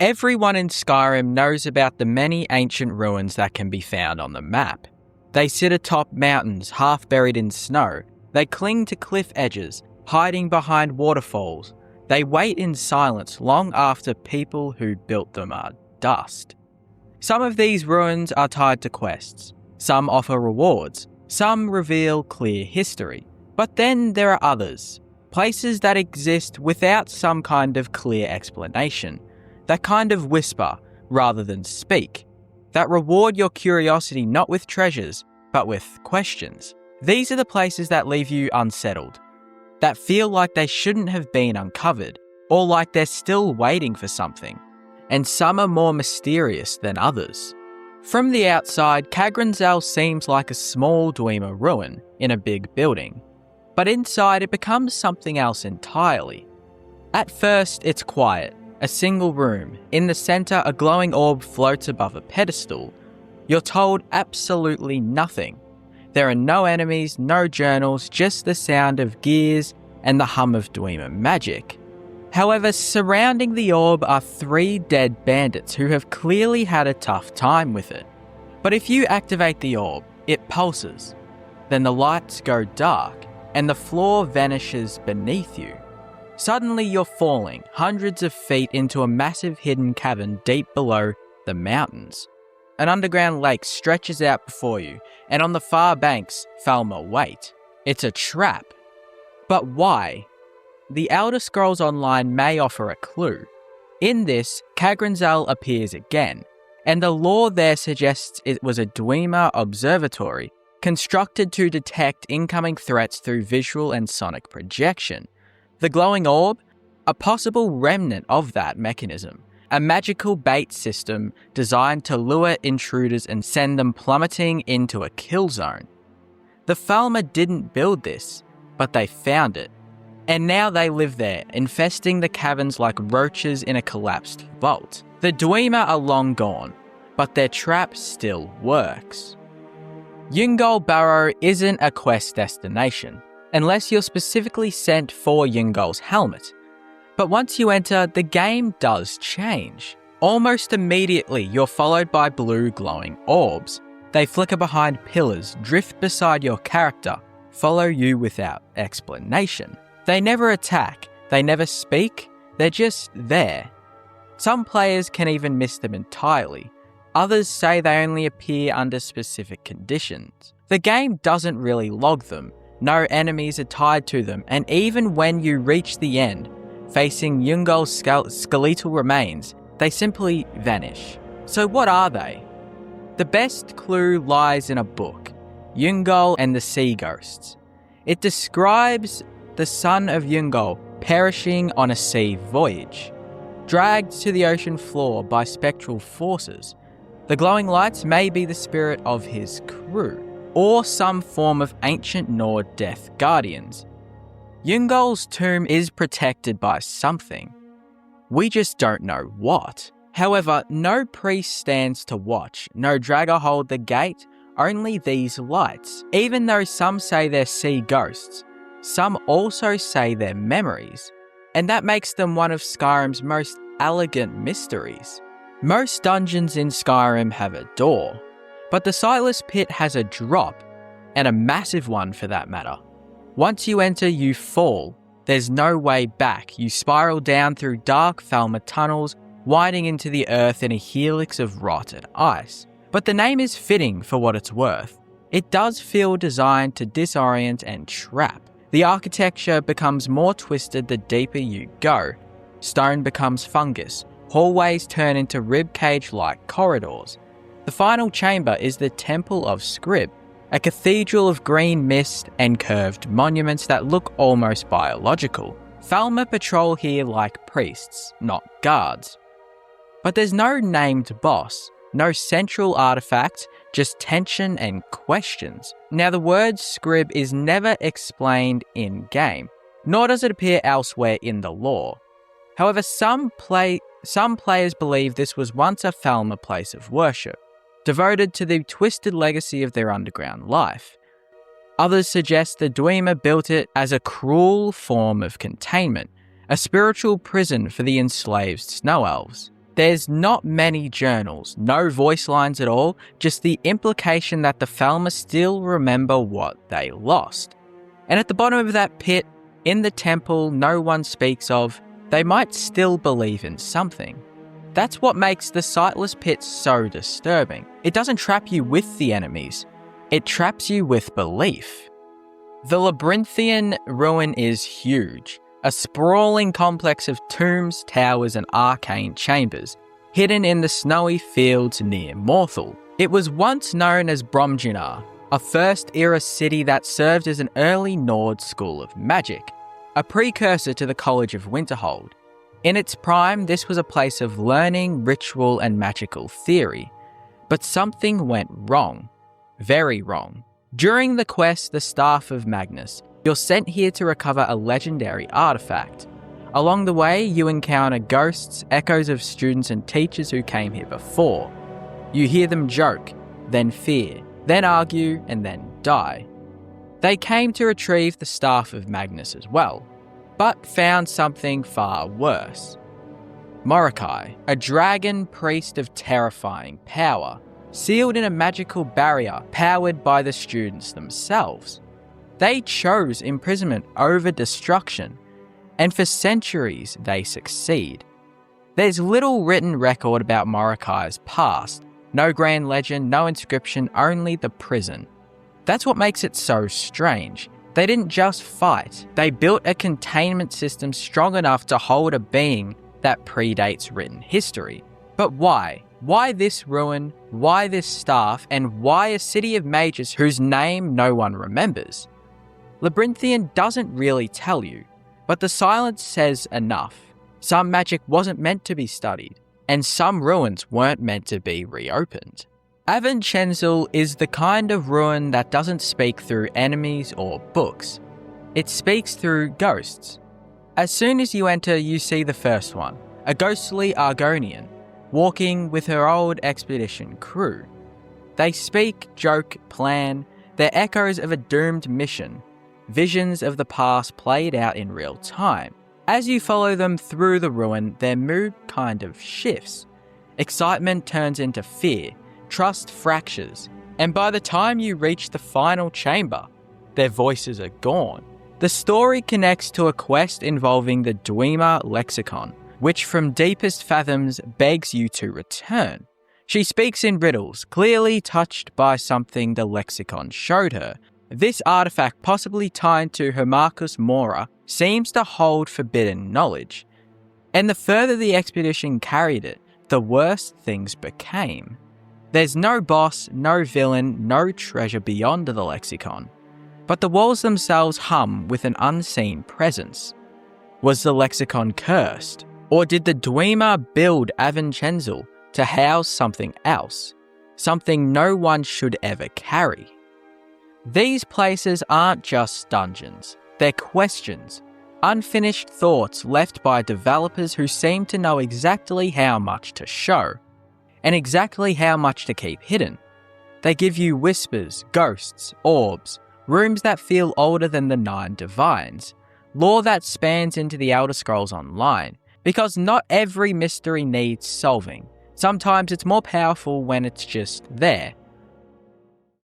Everyone in Skyrim knows about the many ancient ruins that can be found on the map. They sit atop mountains half buried in snow. They cling to cliff edges, hiding behind waterfalls. They wait in silence long after people who built them are dust. Some of these ruins are tied to quests. Some offer rewards. Some reveal clear history. But then there are others. Places that exist without some kind of clear explanation. That kind of whisper rather than speak. That reward your curiosity not with treasures, but with questions. These are the places that leave you unsettled. That feel like they shouldn't have been uncovered, or like they're still waiting for something. And some are more mysterious than others. From the outside, Kagranzel seems like a small Dwemer ruin in a big building. But inside it becomes something else entirely. At first, it's quiet. A single room. In the centre, a glowing orb floats above a pedestal. You're told absolutely nothing. There are no enemies, no journals, just the sound of gears and the hum of Dwemer magic. However, surrounding the orb are 3 dead bandits who have clearly had a tough time with it. But if you activate the orb, it pulses. Then the lights go dark, and the floor vanishes beneath you. Suddenly you're falling hundreds of feet into a massive hidden cavern deep below the mountains. An underground lake stretches out before you, and on the far banks, Falmer wait. It's a trap. But why? The Elder Scrolls Online may offer a clue. In this, Kagranzel appears again, and the lore there suggests it was a Dwemer observatory, constructed to detect incoming threats through visual and sonic projection. The glowing orb? A possible remnant of that mechanism. A magical bait system designed to lure intruders and send them plummeting into a kill zone. The Falmer didn't build this, but they found it. And now they live there, infesting the caverns like roaches in a collapsed vault. The Dwemer are long gone, but their trap still works. Yungol Barrow isn't a quest destination, unless you're specifically sent for Yungol's helmet. But once you enter, the game does change. Almost immediately, you're followed by blue glowing orbs. They flicker behind pillars, drift beside your character, follow you without explanation. They never attack, they never speak, they're just there. Some players can even miss them entirely. Others say they only appear under specific conditions. The game doesn't really log them. No enemies are tied to them, and even when you reach the end, facing Yungol's skeletal remains, they simply vanish. So what are they? The best clue lies in a book, Yungol and the Sea Ghosts. It describes the son of Yungol perishing on a sea voyage, dragged to the ocean floor by spectral forces. The glowing lights may be the spirit of his crew, or some form of ancient Nord death guardians. Yungol's tomb is protected by something. We just don't know what. However, no priest stands to watch, no dragger hold the gate, only these lights. Even though some say they're sea ghosts, some also say they're memories. And that makes them one of Skyrim's most elegant mysteries. Most dungeons in Skyrim have a door, but the Sightless Pit has a drop, and a massive one for that matter. Once you enter, you fall. There's no way back. You spiral down through dark Falmer tunnels, winding into the earth in a helix of rot and ice. But the name is fitting for what it's worth. It does feel designed to disorient and trap. The architecture becomes more twisted the deeper you go. Stone becomes fungus. Hallways turn into ribcage-like corridors. The final chamber is the Temple of Scrib, a cathedral of green mist and curved monuments that look almost biological. Falmer patrol here like priests, not guards. But there's no named boss, no central artifact, just tension and questions. Now the word Scrib is never explained in-game, nor does it appear elsewhere in the lore. However, some players believe this was once a Falmer place of worship, devoted to the twisted legacy of their underground life. Others suggest the Dwemer built it as a cruel form of containment, a spiritual prison for the enslaved snow elves. There's not many journals, no voice lines at all, just the implication that the Falmer still remember what they lost. And at the bottom of that pit, in the temple no one speaks of, they might still believe in something. That's what makes the Sightless Pit so disturbing. It doesn't trap you with the enemies, it traps you with belief. The Labyrinthian ruin is huge, a sprawling complex of tombs, towers and arcane chambers, hidden in the snowy fields near Morthal. It was once known as Bromjinar, a first-era city that served as an early Nord school of magic, a precursor to the College of Winterhold. In its prime, this was a place of learning, ritual and magical theory. But something went wrong. Very wrong. During the quest, the Staff of Magnus, you're sent here to recover a legendary artifact. Along the way, you encounter ghosts, echoes of students and teachers who came here before. You hear them joke, then fear, then argue, and then die. They came to retrieve the Staff of Magnus as well, but found something far worse. Morokai, a dragon priest of terrifying power, sealed in a magical barrier powered by the students themselves. They chose imprisonment over destruction, and for centuries they succeed. There's little written record about Morokai's past, no grand legend, no inscription, only the prison. That's what makes it so strange. They didn't just fight, they built a containment system strong enough to hold a being that predates written history. But why? Why this ruin? Why this staff? And why a city of mages whose name no one remembers? Labyrinthian doesn't really tell you, but the silence says enough. Some magic wasn't meant to be studied, and some ruins weren't meant to be reopened. Avenchensel is the kind of ruin that doesn't speak through enemies or books. It speaks through ghosts. As soon as you enter, you see the first one, a ghostly Argonian, walking with her old expedition crew. They speak, joke, plan, they're echoes of a doomed mission, visions of the past played out in real time. As you follow them through the ruin, their mood kind of shifts. Excitement turns into fear, trust fractures, and by the time you reach the final chamber, their voices are gone. The story connects to a quest involving the Dwemer lexicon, which from deepest fathoms begs you to return. She speaks in riddles, clearly touched by something the lexicon showed her. This artifact, possibly tied to Hermarchus Mora, seems to hold forbidden knowledge. And the further the expedition carried it, the worse things became. There's no boss, no villain, no treasure beyond the lexicon. But the walls themselves hum with an unseen presence. Was the lexicon cursed? Or did the Dwemer build Avenchensel to house something else? Something no one should ever carry? These places aren't just dungeons. They're questions. Unfinished thoughts left by developers who seem to know exactly how much to show. And exactly how much to keep hidden. They give you whispers, ghosts, orbs, rooms that feel older than the 9 Divines, lore that spans into the Elder Scrolls Online, because not every mystery needs solving. Sometimes it's more powerful when it's just there.